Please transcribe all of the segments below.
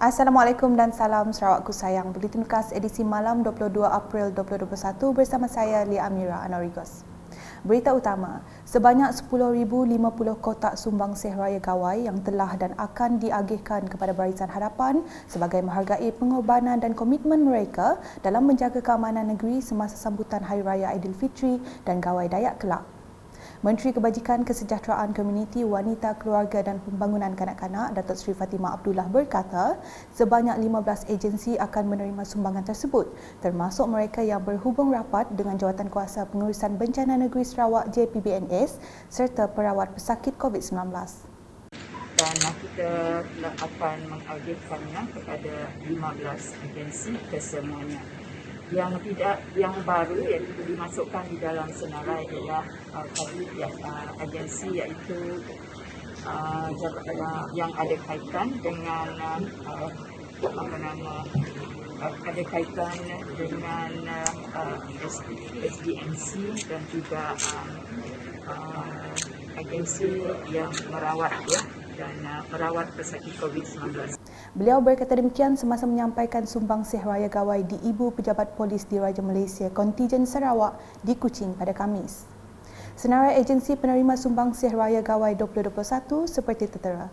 Assalamualaikum dan salam Sarawakku sayang. Buletin khas edisi malam 22 April 2021 bersama saya Lia Amira Anarigos. Berita utama, sebanyak 10,050 kotak sumbang seh raya gawai yang telah dan akan diagihkan kepada Barisan Hadapan sebagai menghargai pengorbanan dan komitmen mereka dalam menjaga keamanan negeri semasa sambutan Hari Raya Aidilfitri dan Gawai Dayak kelak. Menteri Kebajikan Kesejahteraan Komuniti Wanita, Keluarga dan Pembangunan Kanak-kanak Datuk Seri Fatimah Abdullah berkata, sebanyak 15 agensi akan menerima sumbangan tersebut, termasuk mereka yang berhubung rapat dengan Jawatankuasa Pengurusan Bencana Negeri Sarawak JPBNS serta perawat pesakit COVID-19. Dan kita akan mengagihkannya kepada 15 agensi kesemuanya. Yang baru yang dimasukkan di dalam senarai ialah agensi iaitu yang ada kaitan dengan SDMC dan juga agensi yang merawat dan merawat pesakit COVID-19. Beliau berkata demikian semasa menyampaikan sumbang seh raya gawai di Ibu Pejabat Polis Diraja Malaysia Kontijen Sarawak di Kuching pada Khamis. Senarai agensi penerima sumbang seh raya gawai 2021 seperti tertera.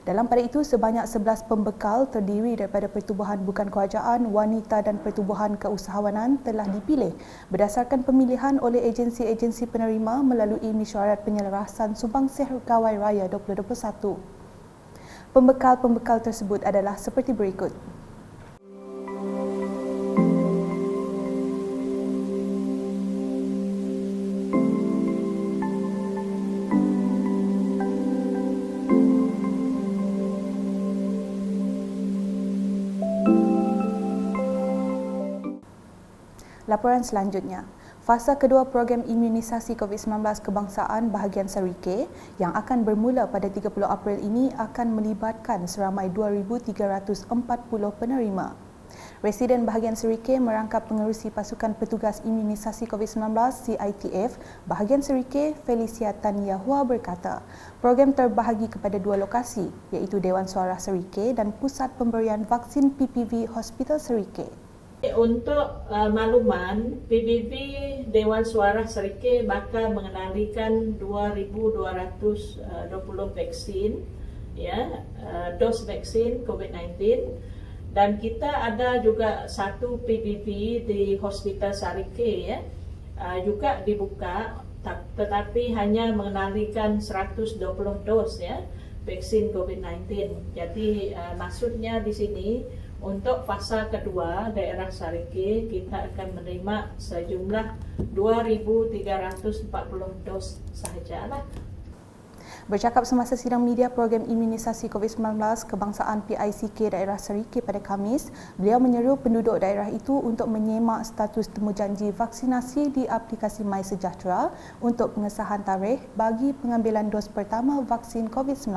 Dalam pada itu, sebanyak 11 pembekal terdiri daripada Pertubuhan Bukan Kerajaan, Wanita dan Pertubuhan Keusahawanan telah dipilih berdasarkan pemilihan oleh agensi-agensi penerima melalui mesyuarat penyelarasan sumbang seh gawai raya 2021. Pembekal-pembekal tersebut adalah seperti berikut. Laporan selanjutnya, fasa kedua program imunisasi COVID-19 kebangsaan bahagian Serikeh yang akan bermula pada 30 April ini akan melibatkan seramai 2,340 penerima. Residen bahagian Serikeh merangkap pengerusi pasukan petugas imunisasi COVID-19 CITF bahagian Serikeh Felicia Tania Hua berkata, program terbahagi kepada dua lokasi iaitu Dewan Suara Serikeh dan Pusat Pemberian Vaksin PPV Hospital Serikeh. Untuk makluman, PBB Dewan Suara Serikeh bakal mengenalikan 2,220 vaksin, dos vaksin COVID-19, dan kita ada juga satu PBB di Hospital Serikeh juga dibuka, tetapi hanya mengenalikan 120 dos vaksin COVID-19. Jadi maksudnya di sini untuk fasa kedua daerah Serikeh kita akan menerima sejumlah 2,340 dos sahajalah. Bercakap semasa sidang media program imunisasi COVID-19 kebangsaan PICK daerah Serikeh pada Khamis, beliau menyeru penduduk daerah itu untuk menyemak status temujanji vaksinasi di aplikasi MySejahtera untuk pengesahan tarikh bagi pengambilan dos pertama vaksin COVID-19.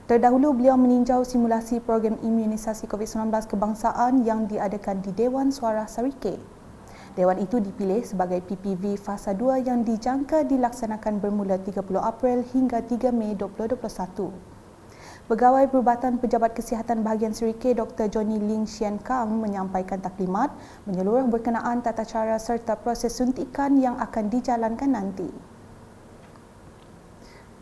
Terdahulu, beliau meninjau simulasi program imunisasi COVID-19 kebangsaan yang diadakan di Dewan Suara Serikeh. Dewan itu dipilih sebagai PPV fasa 2 yang dijangka dilaksanakan bermula 30 April hingga 3 Mei 2021. Pegawai Perubatan Pejabat Kesihatan bahagian Serikeh Dr. Johnny Ling Sian Kang menyampaikan taklimat menyeluruh berkenaan tata cara serta proses suntikan yang akan dijalankan nanti.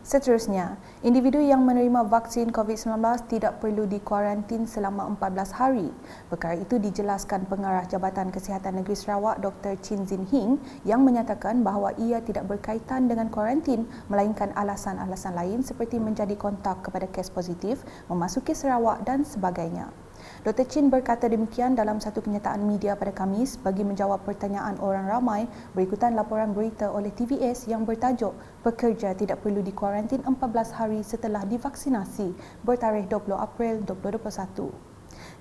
Seterusnya, individu yang menerima vaksin COVID-19 tidak perlu dikuarantin selama 14 hari. Perkara itu dijelaskan Pengarah Jabatan Kesihatan Negeri Sarawak Dr. Chin Zin Hing yang menyatakan bahawa ia tidak berkaitan dengan kuarantin melainkan alasan-alasan lain seperti menjadi kontak kepada kes positif, memasuki Sarawak dan sebagainya. Dr. Chin berkata demikian dalam satu kenyataan media pada Khamis bagi menjawab pertanyaan orang ramai berikutan laporan berita oleh TVS yang bertajuk Pekerja tidak perlu dikuarantin 14 hari setelah divaksinasi bertarikh 20 April 2021.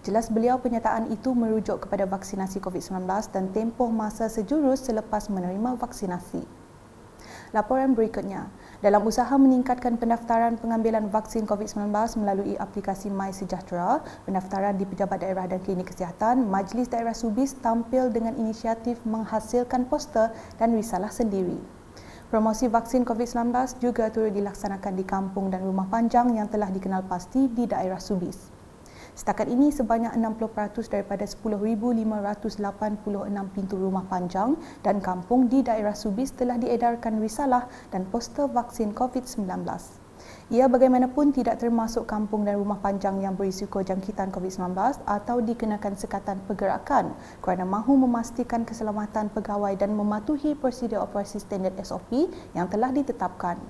Jelas beliau penyataan itu merujuk kepada vaksinasi COVID-19 dan tempoh masa sejurus selepas menerima vaksinasi. Laporan berikutnya, Dalam usaha meningkatkan pendaftaran pengambilan vaksin COVID-19 melalui aplikasi MySejahtera, pendaftaran di pejabat daerah dan klinik kesihatan, Majlis Daerah Subis tampil dengan inisiatif menghasilkan poster dan risalah sendiri. Promosi vaksin COVID-19 juga turut dilaksanakan di kampung dan rumah panjang yang telah dikenal pasti di daerah Subis. Setakat ini, sebanyak 60% daripada 10,586 pintu rumah panjang dan kampung di daerah Subis telah diedarkan risalah dan poster vaksin COVID-19. Ia bagaimanapun tidak termasuk kampung dan rumah panjang yang berisiko jangkitan COVID-19 atau dikenakan sekatan pergerakan kerana mahu memastikan keselamatan pegawai dan mematuhi prosedur operasi standard SOP yang telah ditetapkan.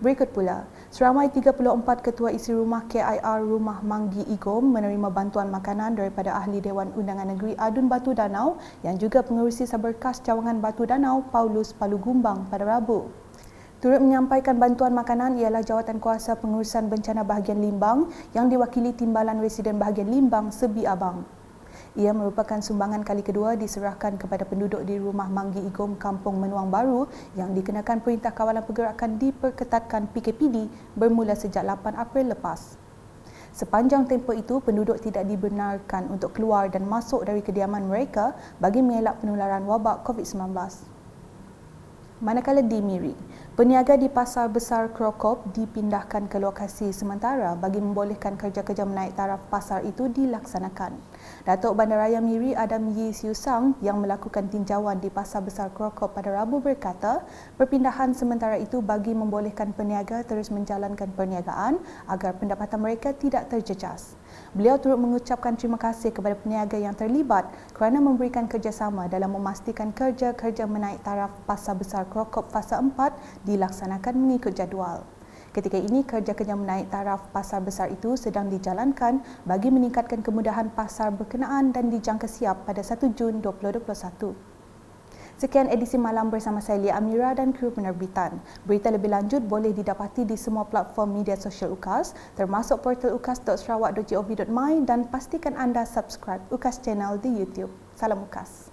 Berikut pula, seramai 34 ketua isi rumah KIR Rumah Manggi Igom menerima bantuan makanan daripada Ahli Dewan Undangan Negeri Adun Batu Danau yang juga pengerusi Saberkas Cawangan Batu Danau Paulus Palu Gumbang pada Rabu. Turut menyampaikan bantuan makanan ialah Jawatan Kuasa Pengurusan Bencana Bahagian Limbang yang diwakili Timbalan Residen Bahagian Limbang Sebi Abang. Ia merupakan sumbangan kali kedua diserahkan kepada penduduk di Rumah Manggi Igom Kampung Menuang Baru yang dikenakan Perintah Kawalan Pergerakan diperketatkan PKPD bermula sejak 8 April lepas. Sepanjang tempoh itu, penduduk tidak dibenarkan untuk keluar dan masuk dari kediaman mereka bagi mengelak penularan wabak COVID-19. Manakala di Miri, peniaga di Pasar Besar Krokop dipindahkan ke lokasi sementara bagi membolehkan kerja-kerja menaik taraf pasar itu dilaksanakan. Datuk Bandaraya Miri Adam Yi Siu Sang yang melakukan tinjauan di Pasar Besar Krokop pada Rabu berkata, perpindahan sementara itu bagi membolehkan peniaga terus menjalankan perniagaan agar pendapatan mereka tidak terjejas. Beliau turut mengucapkan terima kasih kepada peniaga yang terlibat kerana memberikan kerjasama dalam memastikan kerja-kerja menaik taraf Pasar Besar Krokop Fasa 4 dilaksanakan mengikut jadual. Ketika ini, kerja-kerja menaik taraf pasar besar itu sedang dijalankan bagi meningkatkan kemudahan pasar berkenaan dan dijangka siap pada 1 Jun 2021. Sekian edisi malam bersama saya Lia Amira dan kru penerbitan. Berita lebih lanjut boleh didapati di semua platform media sosial UKAS termasuk portal ukas.sarawak.gov.my dan pastikan anda subscribe UKAS Channel di YouTube. Salam UKAS.